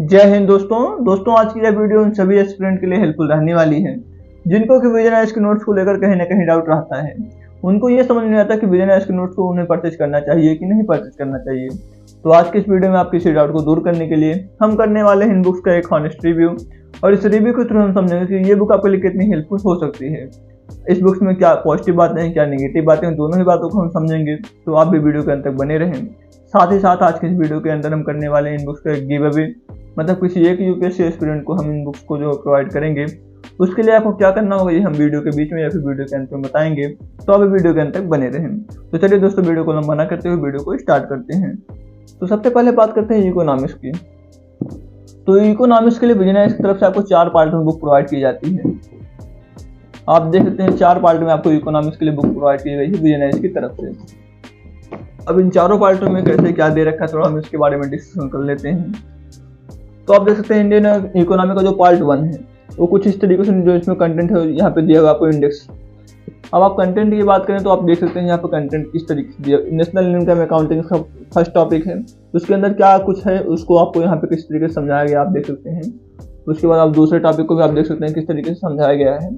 जय हिंद दोस्तों आज की यह वीडियो उन सभी एस्पिरेंट के लिए हेल्पफुल रहने वाली है जिनको कि विजन एस के नोट्स को लेकर कहीं ना कहीं डाउट रहता है। उनको ये समझ नहीं आता कि विजन एस के नोट्स को उन्हें परचेज करना चाहिए कि नहीं परचेज करना चाहिए। तो आज के इस वीडियो में आपके इसी डाउट को दूर करने के लिए हम करने वाले हैं इन बुक्स का एक हॉनेस्ट रिव्यू, और इस रिव्यू के थ्रू हम समझेंगे कि ये बुक आपके लिए कितनी हेल्पफुल हो सकती है। इस बुक्स में क्या पॉजिटिव बातें हैं, क्या नेगेटिव बातें हैं, दोनों ही बातों को हम समझेंगे। तो आप भी वीडियो के अंत तक बने रहें। साथ ही साथ आज के इस वीडियो के अंदर हम करने वाले इन बुक्स का एक गिव अवे, मतलब किसी एक यूपीएससी एस्पिरेंट को हम इन बुक्स को जो प्रोवाइड करेंगे, उसके लिए आपको क्या करना होगा ये हम वीडियो के बीच में या फिर वीडियो के अंत में बताएंगे। तो आप वीडियो के अंत तक बने रहें। तो चलिए दोस्तों, वीडियो को लंबा ना करते हुए वीडियो को स्टार्ट करते हैं। तो सबसे पहले बात करते हैं इकोनॉमिक्स की। तो इकोनॉमिक्स के लिए विजन एस की तरफ से आपको 4 पार्ट में बुक प्रोवाइड की जाती है। आप देख सकते हैं 4 पार्ट में आपको इकोनॉमिक्स के लिए बुक प्रोवाइड की गई है विजन एस की तरफ से। अब इन चारों पार्टों में कैसे क्या दे रखा है थोड़ा हम इसके बारे में डिस्कशन कर लेते हैं। तो आप देख सकते हैं इंडियन इकोनॉमी का जो पार्ट 1 है वो कुछ इस तरीके से जो इसमें कंटेंट है यहाँ पे दिया हुआ आपको इंडेक्स। अब आप कंटेंट की बात करें तो आप देख सकते हैं यहाँ पे कंटेंट किस तरीके से दिया। नेशनल इनकम अकाउंटिंग का फर्स्ट टॉपिक है, उसके अंदर क्या कुछ है उसको आपको यहाँ पे किस तरीके से समझाया गया आप देख सकते हैं। उसके बाद आप दूसरे टॉपिक को भी आप देख सकते हैं किस तरीके से समझाया गया है।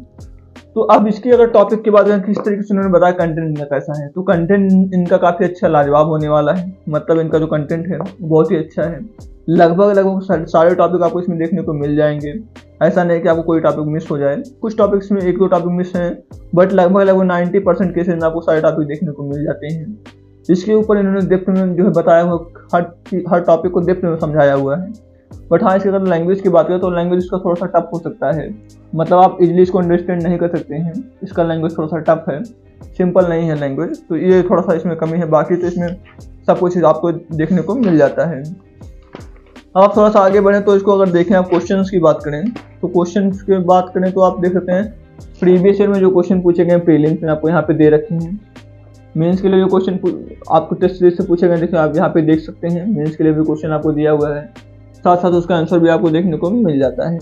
तो अब इसकी अगर टॉपिक की बात करें किस तरीके से उन्होंने बताया कंटेंट इनका कैसा है, तो कंटेंट इनका काफी अच्छा लाजवाब होने वाला है। मतलब इनका जो कंटेंट है बहुत ही अच्छा है। लगभग सारे टॉपिक आपको इसमें देखने को मिल जाएंगे। ऐसा नहीं कि आपको कोई टॉपिक मिस हो जाए। कुछ टॉपिक्स में 1-2 टॉपिक मिस हैं, बट लगभग 90% केसेस में आपको सारे टॉपिक देखने को मिल जाते हैं। इसके ऊपर इन्होंने डेप्थ में जो है बताया हुआ हर टॉपिक को डेप्थ में समझाया हुआ है। बट हाँ, इसकी अगर लैंग्वेज की बात करें तो लैंग्वेज इसका थोड़ा सा टफ हो सकता है। मतलब आप इजीली इसको अंडरस्टैंड नहीं कर सकते हैं। इसका लैंग्वेज थोड़ा सा टफ है, सिंपल नहीं है लैंग्वेज, तो ये थोड़ा सा इसमें कमी है। बाकी तो इसमें सब कुछ आपको देखने को मिल जाता है। अब आप थोड़ा सा आगे बढ़ें तो इसको अगर देखें, आप क्वेश्चंस की बात करें तो क्वेश्चंस की बात करें तो आप देख सकते हैं प्रीवियस ईयर में जो क्वेश्चन पूछे गए प्रीलिम्स में आपको यहाँ पे दे रखे हैं। मेंस के लिए जो क्वेश्चन आपको टेस्ट सीरीज से पूछे गए देखिए आप यहाँ पे देख सकते हैं। मेंस के लिए भी क्वेश्चन आपको दिया हुआ है, साथ साथ उसका आंसर भी आपको देखने को मिल जाता है।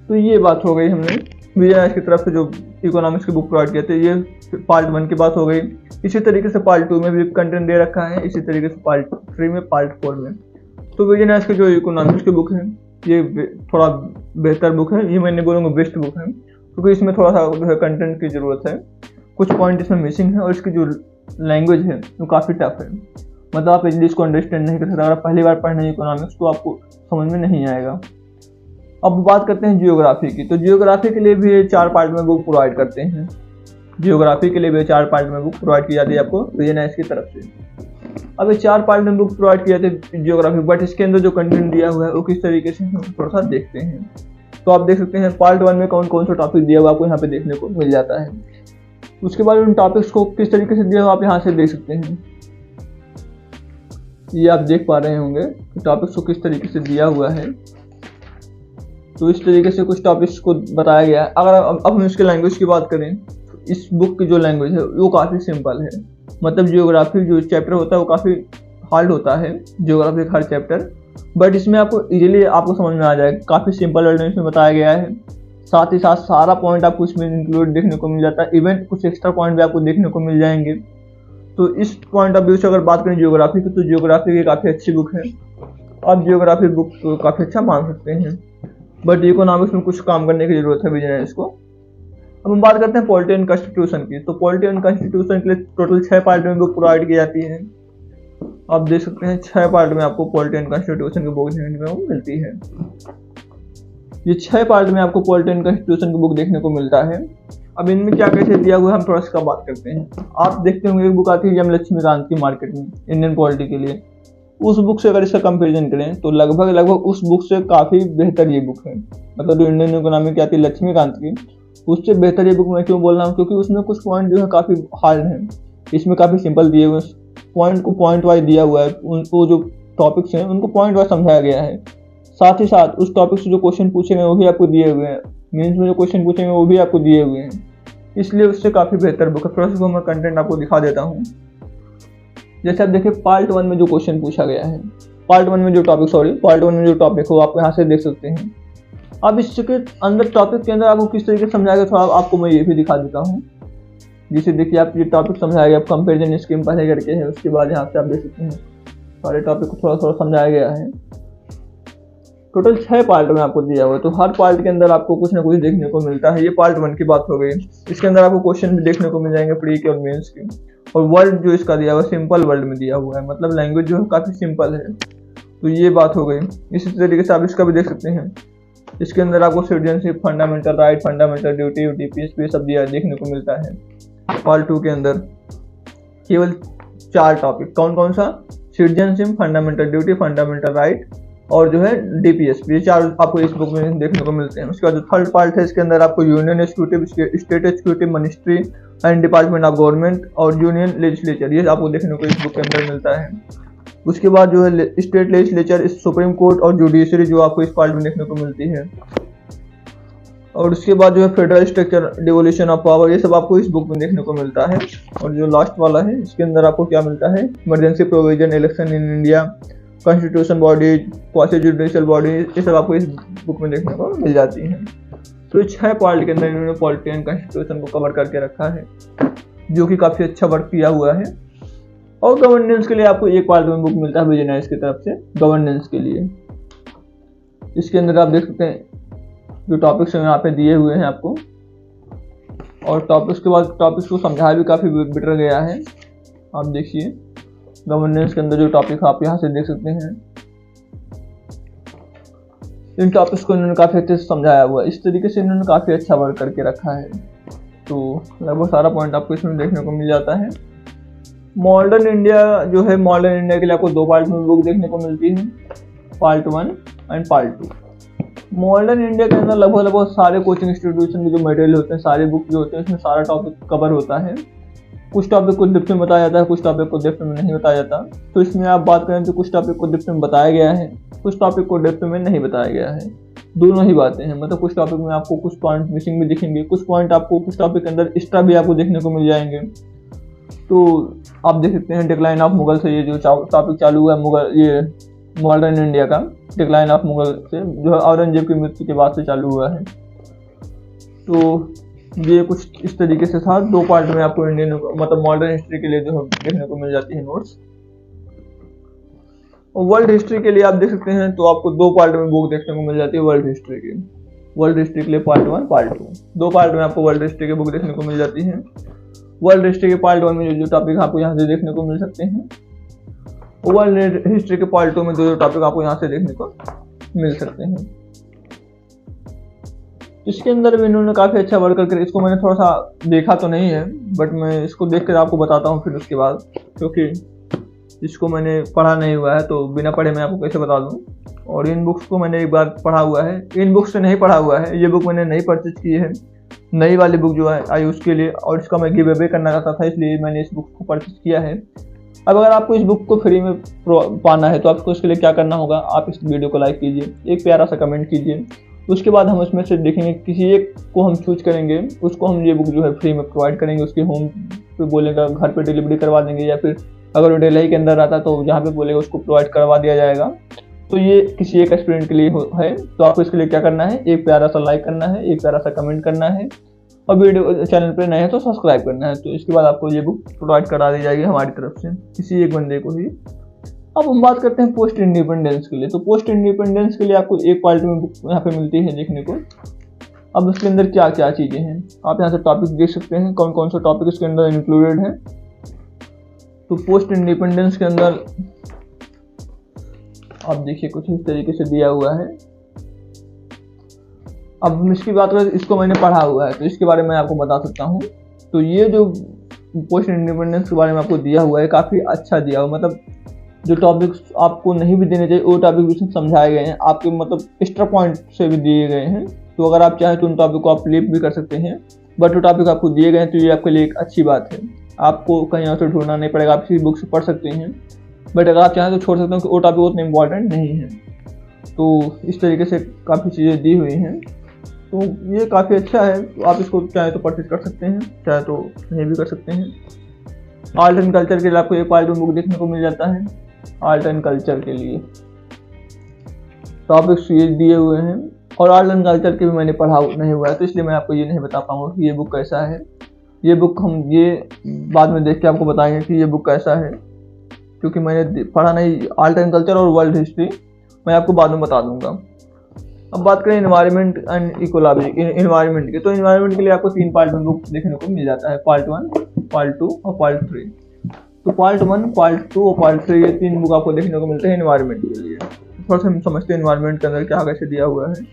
तो ये बात हो गई हमने विजन एस की तरफ से जो इकोनॉमिक्स की बुक प्रोवाइड किए थे। ये पार्ट 1 की बात हो गई। इसी तरीके से पार्ट 2 में भी कंटेंट दे रखा है, इसी तरीके से पार्ट 3 में, पार्ट 4 में। तो विजन एस की जो इकोनॉमिक्स की बुक है ये थोड़ा बेहतर बुक है, ये मैंने बोलूँगा बेस्ट बुक है, क्योंकि इसमें थोड़ा सा जो है कंटेंट की ज़रूरत है। कुछ पॉइंट इसमें मिसिंग है और इसकी जो लैंग्वेज है वो काफ़ी टफ है। मतलब आप इजीली इसको अंडरस्टैंड नहीं कर सकते। अगर आप पहली बार पढ़ रहे हैं इकोनॉमिक्स तो आपको समझ में नहीं आएगा। अब बात करते हैं जियोग्राफी की। तो जियोग्राफी के लिए भी 4 पार्ट में बुक प्रोवाइड करते हैं। जियोग्राफी के लिए भी 4 पार्ट में बुक प्रोवाइड की जाती है आपको विजन एस की तरफ से। अब ये 4 पार्ट में बुक प्रोवाइड किया जाती है जियोग्राफी, बट इसके अंदर जो कंटेंट दिया हुआ है वो किस तरीके से हम थोड़ा सा देखते हैं। तो आप देख सकते हैं पार्ट 1 में कौन कौन सा टॉपिक दिया हुआ आपको यहाँ पे देखने को मिल जाता है। उसके बाद उन टॉपिक्स को किस तरीके से दिया हुआ आप यहाँ से देख सकते हैं। ये आप देख पा रहे होंगे कि टॉपिक्स को किस तरीके से दिया हुआ है। तो इस तरीके से कुछ टॉपिक्स को बताया गया है। अगर अब हम इसके लैंग्वेज की बात करें तो इस बुक की जो लैंग्वेज है वो काफ़ी सिंपल है। मतलब जियोग्राफी जो चैप्टर होता है वो काफ़ी हार्ड होता है, जियोग्राफी का हर चैप्टर, बट इसमें आपको इजीली आपको समझ में आ जाएगा। काफ़ी सिंपल वर्ड में इसमें बताया गया है। साथ ही साथ सारा पॉइंट आपको इसमें इंक्लूड देखने को मिल जाता है। इवन कुछ एक्स्ट्रा पॉइंट भी आपको देखने को मिल जाएंगे। तो इस पॉइंट ऑफ व्यू से अगर बात करें जियोग्राफी की तो जियोग्राफी की काफ़ी अच्छी बुक है। आप जियोग्राफी बुक को काफ़ी अच्छा मान सकते हैं, बट इकोनॉमिक्स में कुछ काम करने की जरूरत है विजन एस को। अब हम बात करते हैं पॉलिटी एंड कॉन्स्टिट्यूशन की। तो पॉलिटी एंड कॉन्स्टिट्यूशन के लिए टोटल 6 पार्ट में बुक प्रोवाइड की जाती है। आप देख सकते हैं 6 पार्ट में आपको पॉलिटी एंड कॉन्स्टिट्यूशन की बुक देखने को मिलती है। ये 6 पार्ट में आपको पॉलिटी एंड कॉन्स्टिट्यूशन की बुक देखने को मिलता है। अब इनमें क्या कैसे दिया हुआ है हम थोड़ा सा बात करते हैं। आप देखते होंगे एक बुक आती है एम लक्ष्मीकांत की मार्केट में इंडियन पॉलिटी के लिए। उस बुक से अगर इसका कंपैरिजन करें तो लगभग उस बुक से काफ़ी बेहतर ये बुक है। मतलब जो इंडियन इकोनॉमी की आती है लक्ष्मीकांत की, उससे बेहतर ये बुक मैं क्यों बोल रहा हूँ, क्योंकि उसमें कुछ पॉइंट जो है काफ़ी हार्ड हैं। इसमें काफ़ी सिंपल दिए हुए पॉइंट को पॉइंट वाइज दिया हुआ है। उनको जो टॉपिक्स हैं उनको पॉइंट वाइज समझाया गया है। साथ ही साथ उस टॉपिक से जो क्वेश्चन पूछे गए वो भी आपको दिए हुए हैं। मीन्स में जो क्वेश्चन पूछेंगे वो भी आपको दिए हुए हैं, इसलिए उससे काफ़ी बेहतर बुक है। थोड़ा सा मैं कंटेंट आपको दिखा देता हूँ। जैसे आप देखिए पार्ट 1 में जो क्वेश्चन पूछा गया है, पार्ट 1 में जो टॉपिक हो आप यहाँ से देख सकते हैं। अब इसके अंदर टॉपिक के अंदर आपको किस तरीके से समझाया गया थोड़ा आपको मैं ये भी दिखा देता हूँ। जिसे देखिए आप ये टॉपिक समझाया गया, आप कंपेरिजन स्कीम पहले करके है, उसके बाद यहाँ से आप देख सकते हैं सारे टॉपिक को थोड़ा थोड़ा समझाया गया है। टोटल 6 पार्ट में आपको दिया हुआ है, तो हर पार्ट के अंदर आपको कुछ ना कुछ देखने को मिलता है। ये पार्ट 1 की बात हो गई। इसके अंदर आपको क्वेश्चन भी देखने को मिल जाएंगे प्री के और मेंस के। और वर्ल्ड जो इसका दिया हुआ है सिंपल वर्ल्ड में दिया हुआ है, मतलब लैंग्वेज जो है काफ़ी सिंपल है। तो ये बात हो गई। इसी तरीके से आप इसका भी देख सकते हैं। इसके अंदर आपको citizenship, fundamental right, fundamental duty, DPS पे सब दिया देखने को मिलता है। पार्ट 2 के अंदर केवल 4 टॉपिक, कौन कौन सा? Citizenship, fundamental duty, fundamental right और जो है डीपीएस, ये 4 आपको इस बुक में देखने को मिलते हैं। उसके बाद जो थर्ड पार्ट है इसके अंदर आपको union executive, state executive, ministry and department of government और यूनियन लेजिस्लेचर, ये आपको देखने को इस बुक के अंदर मिलता है। उसके बाद जो है स्टेट लेजिस्लेचर, सुप्रीम कोर्ट और जुडिशरी जो आपको इस पार्ट में देखने को मिलती है। और उसके बाद जो है federal structure, devolution of power, ये सब आपको इस बुक में देखने को मिलता है। और जो लास्ट वाला है इसके अंदर आपको क्या मिलता है? Emergency provision, election in India, constitution body, quasi judicial body, ये सब आपको इस बुक में देखने को मिल जाती हैं। तो 6 पार्ट के अंदर इन्होंने पॉलिटी एंड कॉन्स्टिट्यूशन को कवर करके रखा है, जो कि काफ़ी अच्छा वर्क किया हुआ है। और गवर्नेंस के लिए आपको एक पार्ट में बुक मिलता है बिजनेस की तरफ से, गवर्नेंस के लिए। इसके अंदर आप देख सकते हैं जो टॉपिक्स यहाँ पे दिए हुए हैं आपको, और टॉपिक्स के बाद टॉपिक्स को समझाया भी काफ़ी बेटर गया है। आप देखिए गवर्नेंस के अंदर जो टॉपिक आप यहाँ से देख सकते हैं, इन टॉपिक्स को इन्होंने काफ़ी अच्छे से समझाया हुआ है। इस तरीके से इन्होंने काफ़ी अच्छा वर्क करके रखा है। तो लगभग सारा पॉइंट आपको इसमें देखने को मिल जाता है। मॉडर्न इंडिया जो है, मॉडर्न इंडिया के लिए आपको 2 पार्ट में बुक देखने को मिलती है, part 1 and part 2। Modern India के अंदर लगभग सारे कोचिंग इंस्टीट्यूशन के जो मटेरियल होते हैं, सारे बुक जो होते हैं, उसमें सारा टॉपिक कवर होता है। कुछ टॉपिक को डेप्थ में बताया जाता है, कुछ टॉपिक को डेप्थ में नहीं बताया जाता। तो इसमें आप बात करें तो कुछ टॉपिक को डेप्थ में बताया गया है, कुछ टॉपिक को डेप्थ में नहीं बताया गया है, दोनों ही बातें हैं। मतलब कुछ टॉपिक में आपको कुछ पॉइंट मिसिंग भी दिखेंगे, कुछ पॉइंट आपको कुछ टॉपिक के अंदर एक्स्ट्रा भी आपको देखने को मिल जाएंगे। तो आप देख सकते हैं डिक्लाइन ऑफ मुगल से ये जो टॉपिक चालू हुआ है, मुगल, ये मॉडर्न इंडिया का डिक्लाइन ऑफ मुगल से जो है औरंगजेब की मृत्यु के बाद से चालू हुआ है। तो ये कुछ इस तरीके से था। 2 पार्ट में आपको इंडियन मतलब मॉडर्न हिस्ट्री के लिए जो देखने को मिल जाती है नोट्स। और वर्ल्ड हिस्ट्री के लिए आप देख सकते हैं तो आपको 2 पार्ट में बुक देखने को मिल जाती है वर्ल्ड हिस्ट्री की। वर्ल्ड हिस्ट्री के लिए पार्ट 1, पार्ट 2, 2 पार्ट में आपको वर्ल्ड हिस्ट्री की बुक देखने को मिल जाती है। वर्ल्ड हिस्ट्री के पार्ट 1 में जो टॉपिक आपको यहाँ से देखने को मिल सकते हैं, वर्ल्ड हिस्ट्री के पार्ट 2 में जो टॉपिक आपको यहाँ से देखने को मिल सकते हैं। इसके अंदर भी इन्होंने काफ़ी अच्छा वर्क करके, इसको मैंने थोड़ा सा देखा तो नहीं है, बट मैं इसको देख कर आपको बताता हूँ फिर उसके बाद, क्योंकि इसको मैंने पढ़ा नहीं हुआ है, तो बिना पढ़े मैं आपको कैसे बता दूँ। और इन बुक्स को मैंने एक बार पढ़ा हुआ है, इन बुक्स से नहीं पढ़ा हुआ है। ये बुक मैंने नई परचेज की है, नई वाली बुक जो है आई उसके लिए, और इसका मैं गिव अवे करना चाहता था, इसलिए मैंने इस बुक को परचेज किया है। अब अगर आपको इस बुक को फ्री में पाना है तो आपको इसके लिए क्या करना होगा, आप इस वीडियो को लाइक कीजिए, एक प्यारा सा कमेंट कीजिए। उसके बाद हम उसमें से देखेंगे किसी एक को हम चूज करेंगे, उसको हम ये बुक जो है फ्री में प्रोवाइड करेंगे। उसके होम पे बोलेगा घर पे डिलीवरी करवा देंगे, या फिर अगर वो दिल्ली के अंदर रहता तो जहाँ पे बोलेगा उसको प्रोवाइड करवा दिया जाएगा। तो ये किसी एक स्टूडेंट के लिए है। तो आपको इसके लिए क्या करना है, एक प्यारा सा लाइक करना है, एक प्यारा सा कमेंट करना है, और वीडियो चैनल पे नए हैं तो सब्सक्राइब करना है। तो इसके बाद आपको ये बुक प्रोवाइड करा दी जाएगी हमारी तरफ से, किसी एक बंदे को ही। अब हम बात करते हैं पोस्ट इंडिपेंडेंस के लिए। तो पोस्ट इंडिपेंडेंस के लिए आपको एक पार्ट में बुक यहाँ पे मिलती है देखने को। अब इसके अंदर क्या क्या चीज़ें हैं, आप यहाँ से टॉपिक देख सकते हैं, कौन कौन सा टॉपिक इसके अंदर इंक्लूडेड है। तो पोस्ट इंडिपेंडेंस के अंदर आप देखिए कुछ इस तरीके से दिया हुआ है। अब हम इसकी बात करें, इसको मैंने पढ़ा हुआ है तो इसके बारे में आपको बता सकता हूँ। तो ये जो पोस्ट इंडिपेंडेंस के बारे में आपको दिया हुआ है काफ़ी अच्छा दिया हुआ, मतलब जो टॉपिक्स आपको नहीं भी देने चाहिए वो टॉपिक भी इसमें समझाए गए हैं, आपके मतलब एक्स्ट्रा पॉइंट से भी दिए गए हैं। तो अगर आप चाहें तो उन टॉपिक को आप लीव भी कर सकते हैं, बट जो टॉपिक आपको दिए गए हैं तो ये आपके लिए एक अच्छी बात है। आपको कहीं और से ढूंढना नहीं पड़ेगा, आप किसी बुक से पढ़ सकते हैं, बट अगर आप चाहें तो छोड़ सकते हैं कि वो टॉपिक उतना इम्पॉर्टेंट नहीं है। तो इस तरीके से काफ़ी चीज़ें दी हुई हैं, तो ये काफ़ी अच्छा है। तो आप इसको चाहे तो परचेज कर सकते हैं, चाहे तो नहीं भी कर सकते हैं। आर्ट एंड कल्चर के लिए आपको एक पार्ट में बुक देखने को मिल जाता है। आर्ट एंड कल्चर के लिए टॉपिक्स ये दिए हुए हैं, और आर्ट एंड कल्चर के भी मैंने पढ़ा नहीं हुआ है, तो इसलिए मैं आपको ये नहीं बता पाऊंगा कि ये बुक कैसा है। ये बुक हम ये बाद में देख के आपको बताएंगे कि ये बुक कैसा है, क्योंकि मैंने पढ़ा नहीं। आर्ट एंड कल्चर और वर्ल्ड हिस्ट्री मैं आपको बाद में बता दूंगा। अब बात करें इन्वायरमेंट एंड इकोलॉजी इन्वायरमेंट की, तो इन्वायरमेंट के लिए आपको 3 पार्ट में बुक देखने को मिल जाता है, पार्ट 1, पार्ट 2 और पार्ट 3। तो पार्ट 1, पार्ट 2 और पार्ट 3 ये 3 बुक आपको देखने को मिलते हैं इन्वायरमेंट के लिए। थोड़ा सा हम समझते हैं इन्वायरमेंट के अंदर क्या कैसे दिया हुआ है।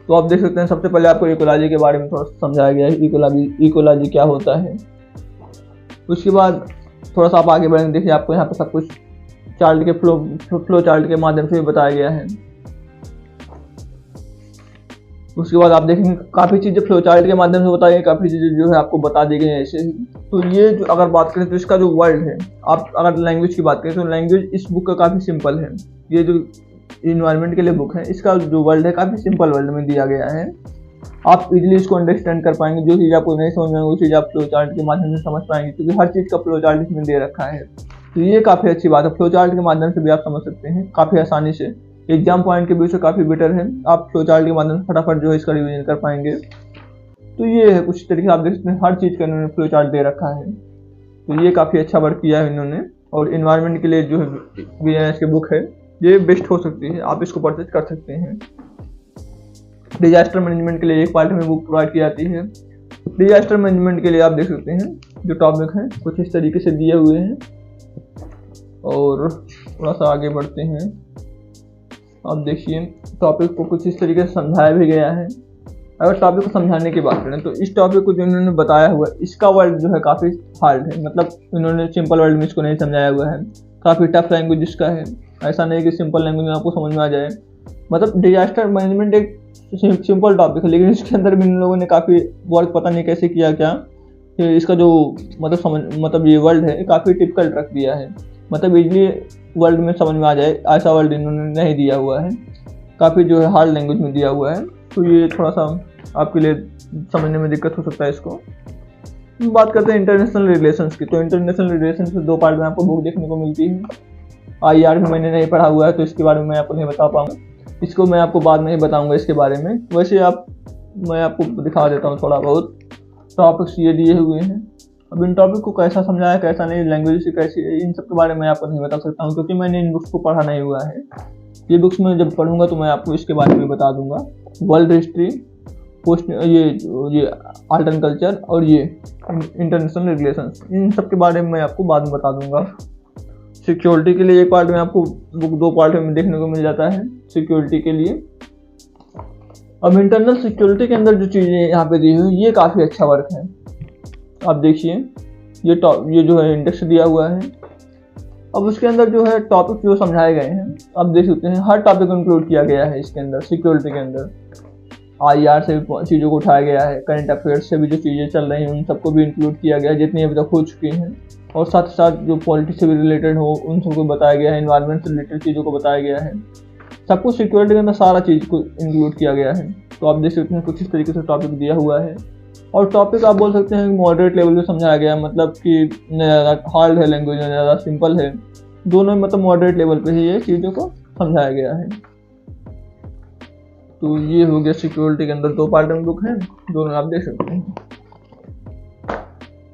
तो आप देख सकते हैं सबसे पहले आपको इकोलॉजी के बारे में थोड़ा सा समझाया गया है, इकोलॉजी क्या होता है। उसके बाद थोड़ा सा आप आगे बढ़ेंगे, देखिए आपको यहाँ पे सब कुछ चार्ट के फ्लो चार्ट के माध्यम से भी बताया गया है। उसके बाद आप देखेंगे काफ़ी चीज़ें फ्लो चार्ट के माध्यम से बताई गई, काफ़ी चीज़ें जो है आपको बता दी गई ऐसे ही। तो ये जो अगर बात करें तो इसका जो वर्ड है, आप अगर लैंग्वेज की बात करें तो लैंग्वेज इस बुक का काफ़ी सिंपल है। ये जो इन्वायरमेंट के लिए बुक है इसका जो वर्ड है काफ़ी सिंपल वर्ड में दिया गया है, आप इजीली इसको अंडरस्टैंड कर पाएंगे। जो चीज़ आपको नहीं समझ में वो चीज़ आप फ्लो चार्ट के माध्यम से समझ पाएंगे, क्योंकि हर चीज़ का फ्लो चार्ट इसमें दे रखा है। तो ये काफ़ी अच्छी बात है, फ्लो चार्ट के माध्यम से भी आप समझ सकते हैं काफ़ी आसानी से। एग्जाम पॉइंट के व्यू से काफ़ी बेटर है, आप फ्लो चार्ट के माध्यम से फटाफट जो है इसका रिवीजन कर पाएंगे। तो ये है कुछ तरीके आप देख सकते हैं, हर चीज़ का इन्होंने फ्लो चार्ट दे रखा है। तो ये काफ़ी अच्छा वर्क किया है इन्होंने, और इन्वायरमेंट के लिए जो है VNS की बुक है ये बेस्ट हो सकती है, आप इसको परचेज कर सकते हैं। डिजास्टर मैनेजमेंट के लिए एक पार्ट में बुक प्रोवाइड की जाती है। डिजास्टर मैनेजमेंट के लिए आप देख सकते हैं जो टॉपिक हैं कुछ इस तरीके से दिए हुए हैं। और थोड़ा सा आगे बढ़ते हैं, आप देखिए टॉपिक को कुछ इस तरीके से समझाया भी गया है। अगर टॉपिक को समझाने की बात करें तो इस टॉपिक को जो इन्होंने बताया हुआ है इसका वर्ड जो है काफ़ी हार्ड है, मतलब इन्होंने सिंपल वर्ड में इसको नहीं समझाया हुआ है, काफ़ी टफ लैंग्वेज इसका है। ऐसा नहीं कि सिंपल लैंग्वेज में आपको समझ में आ जाए। मतलब डिजास्टर मैनेजमेंट एक सिंपल टॉपिक है, लेकिन इसके अंदर भी इन लोगों ने काफ़ी वर्क पता नहीं कैसे किया क्या, इसका जो मतलब ये वर्ड है काफ़ी टिपिकल रख दिया है, मतलब इजली वर्ड में समझ में आ जाए ऐसा वर्ड इन्होंने नहीं दिया हुआ है, काफ़ी जो है हार्ड लैंग्वेज में दिया हुआ है। तो ये थोड़ा सा आपके लिए समझने में दिक्कत हो सकता है इसको। बात करते हैं इंटरनेशनल रिलेशंस की, तो इंटरनेशनल रिलेशंस के 2 पार्ट में आपको बुक देखने को मिलती है। IR भी मैंने नहीं पढ़ा हुआ है तो इसके बारे में मैं आपको नहीं बता पाऊँगा, इसको मैं आपको बाद में ही बताऊँगा इसके बारे में। वैसे मैं आपको दिखा देता हूँ थोड़ा बहुत टॉपिक्स ये दिए हुए हैं। अब इन टॉपिक को कैसा समझाया कैसा नहीं, लैंग्वेज से कैसी, इन सब के बारे में आपको नहीं बता सकता हूँ, क्योंकि मैंने इन बुक्स को पढ़ा नहीं हुआ है। ये बुक्स मैं जब पढ़ूंगा तो मैं आपको इसके बारे में बता दूंगा। वर्ल्ड हिस्ट्री, पोस्ट ये आर्ट एंड कल्चर और ये इंटरनेशनल रिलेशंस, इन सब के बारे में मैं आपको बाद में बता दूंगा। सिक्योरिटी के लिए एक पार्ट में आपको बुक 2 पार्ट में देखने को मिल जाता है सिक्योरिटी के लिए। अब इंटरनल सिक्योरिटी के अंदर जो चीज़ें यहाँ पे दी हुई ये काफ़ी अच्छा वर्क है। आप देखिए ये जो है इंडेक्स दिया हुआ है। अब उसके अंदर जो है टॉपिक जो समझाए गए हैं आप देख सकते हैं, हर टॉपिक इंक्लूड किया गया है इसके अंदर। सिक्योरिटी के अंदर IR से भी चीज़ों को उठाया गया है, करंट अफेयर्स से भी जो चीज़ें चल रही हैं उन सबको भी इंक्लूड किया गया है जितनी अभी तक हो चुकी हैं, और साथ ही साथ जो पॉलिटिक्स से भी रिलेटेड हो उन सबको बताया गया है, एनवायरनमेंट से रिलेटेड चीज़ों को बताया गया है। सब कुछ सिक्योरिटी के अंदर सारा चीज़ को इंक्लूड किया गया है। तो आप देख सकते हैं कुछ इस तरीके से टॉपिक दिया हुआ है, और टॉपिक आप बोल सकते हैं मॉडरेट लेवल पे समझाया गया है, मतलब कि न ज़्यादा हार्ड है लैंग्वेज, न ज़्यादा सिंपल है, दोनों मतलब मॉडरेट लेवल पे ही ये चीज़ों को समझाया गया है। तो ये हो गया सिक्योरिटी के अंदर 2 पार्ट में बुक है, दोनों आप देख सकते हैं।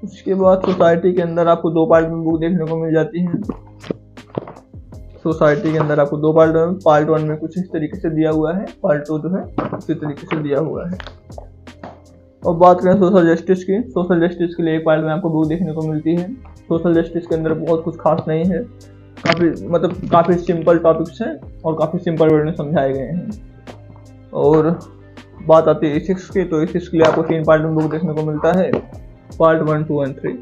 उसके बाद सोसाइटी के अंदर आपको 2 पार्ट में बुक देखने को मिल जाती है। सोसाइटी के अंदर आपको 2 पार्ट में, पार्ट 1 में कुछ इस तरीके से दिया हुआ है, पार्ट 2 जो है उसी तरीके से दिया हुआ है। और बात करें सोशल जस्टिस की, सोशल जस्टिस के लिए एक पार्ट में आपको बुक देखने को मिलती है। सोशल जस्टिस के अंदर बहुत कुछ खास नहीं है, काफ़ी सिंपल टॉपिक्स हैं और काफ़ी सिंपल वर्ड में समझाए गए हैं। और बात आती है एथिक्स की, तो एथिक्स के लिए आपको 3 पार्ट में बुक देखने को मिलता है, पार्ट 1, 2 और 3।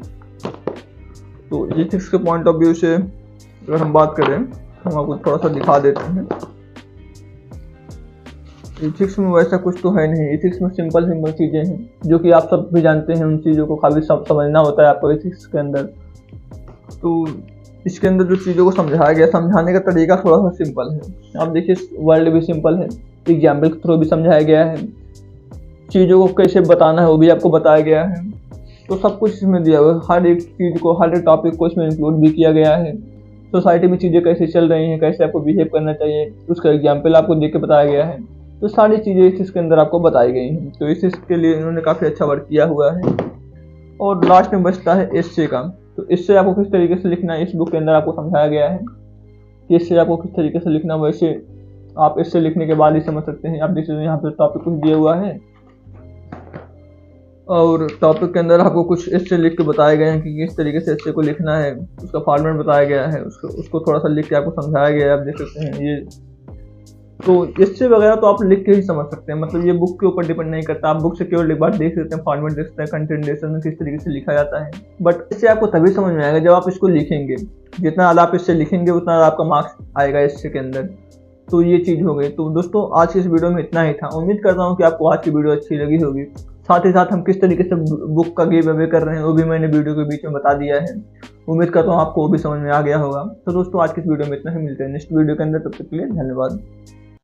तो एथिक्स के पॉइंट ऑफ व्यू से अगर हम बात करें हम आपको थोड़ा सा दिखा देते हैं। एथिक्स में वैसा कुछ तो है नहीं, एथिक्स में सिंपल चीज़ें हैं जो कि आप सब भी जानते हैं, उन चीज़ों को खाली सब समझना होता है आपको एथिक्स के अंदर। तो इसके अंदर जो चीज़ों को समझाया गया, समझाने का तरीका थोड़ा सा सिंपल है। आप देखिए वर्ड भी सिंपल है, एग्जाम्पल के थ्रू भी समझाया गया है, चीज़ों को कैसे बताना है वो भी आपको बताया गया है। तो सब कुछ इसमें दिया हुआ है, हर एक चीज़ को, हर एक टॉपिक को इसमें इंक्लूड भी किया गया है। सोसाइटी में चीज़ें कैसे चल रही हैं, कैसे आपको बिहेव करना चाहिए, उसका एग्जाम्पल आपको देख के बताया गया है। तो सारी चीज़ें इसके अंदर आपको बताई गई हैं। तो इसके लिए इन्होंने काफ़ी अच्छा वर्क किया हुआ है। और लास्ट में बचता है एस्से का। तो इससे आपको किस तरीके से लिखना है इस बुक के अंदर आपको समझाया गया है कि इससे आपको किस तरीके से लिखना, वैसे आप इससे लिखने के बाद ही समझ सकते हैं। आप देख सकते हैं यहाँ पे टॉपिक कुछ दिया हुआ है और टॉपिक के अंदर आपको कुछ इससे लिख के बताए गए हैं कि किस तरीके से इससे को लिखना है, उसका फॉर्मेट बताया गया है, उसको थोड़ा सा लिख के आपको समझाया गया है। आप देख सकते हैं ये, तो इससे वगैरह तो आप लिख के ही समझ सकते हैं, मतलब ये बुक के ऊपर डिपेंड नहीं करता। आप बुक से केवल एक बार देख सकते हैं, फॉर्मेट देख सकते हैं, कंटेंटेशन में किस तरीके से लिखा जाता है, बट इससे आपको तभी समझ में आएगा जब आप इसको लिखेंगे। जितना ज़्यादा आप इससे लिखेंगे उतना ज़्यादा आपका मार्क्स आएगा इससे के अंदर। तो ये चीज़ हो गई। तो दोस्तों आज की इस वीडियो में इतना ही था। उम्मीद करता हूँ कि आपको आज की वीडियो अच्छी लगी होगी। साथ ही साथ हम किस तरीके से बुक का गिव अवे कर रहे हैं वो भी मैंने वीडियो के बीच में बता दिया है। उम्मीद करता हूँ आपको वो भी समझ में आ गया होगा। तो दोस्तों आज की इस वीडियो में इतना ही, मिलते हैं नेक्स्ट वीडियो के अंदर। तब तक के लिए धन्यवाद।